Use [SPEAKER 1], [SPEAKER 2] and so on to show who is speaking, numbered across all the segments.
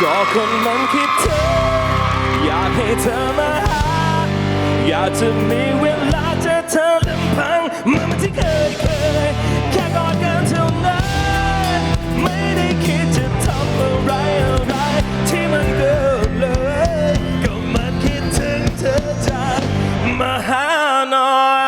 [SPEAKER 1] ก็คนมันคิดถึงอยากให้เธอมาหาอยากจะมีเวลาเจอเธอลำพังเหมือนที่เคยแค่กอดกันเท่านั้นไม่ได้คิดจะทำอะไรที่มันเกินเลยก็มันคิดถึงเธอจะมาหาหน่อย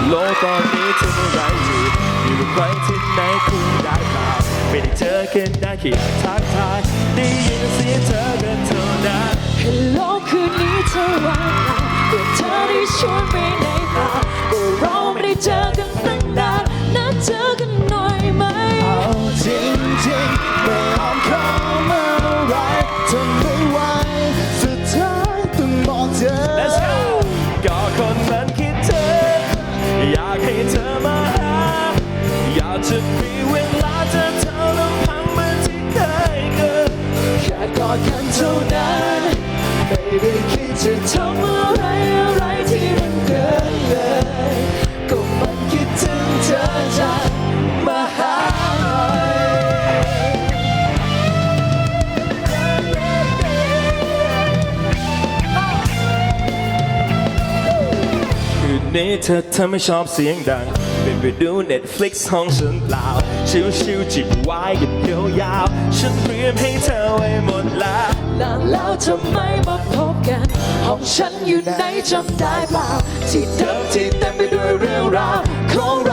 [SPEAKER 1] โลกตอนนี้เธอไม่ไรอยู่กับใครที่ไหนคุณได้เปล่าไม่ได้เจอกันได้แค่อยากทักทายได้ยินเสียงเธอกันเท่านั้น
[SPEAKER 2] ฮัลโหลคืนนี้เธอว่างเปล่าเธอได้ชวนไปไหนเปล่าก็เราไม่ได้เจอกันตั้งนานนัดเจอกันหน่อยไหม
[SPEAKER 1] เอาจริงไม่ยอมเข้ามาไรทนไม่ไหวสุดท้ายต้องบอกเธอ Let's go ก็คนมันคิดถึงอยากให้เธอมาหาอยากจะมีเวลาเจอเธอลำพังเหมือนที่เคยเกิดแค่กอดกันเท่านั้นไม่ได้คิดจะทำอะไรที่มันเกินเลยก็มันคิดถึงเธอจะมาหานี้เธอไม่ชอบเสียงดังเป็นไปดู Netflix ห้องฉันเปล่าชิวจิบไวน์กันยาวฉันเตรียมให้เธอไว้หมดแล้ว
[SPEAKER 2] นานแล้วทำไมมาพบกันห้องฉันอยู่ไหนจำได้เปล่าที่เดิมที่เต็มไปด้วยเรื่องราวของเรา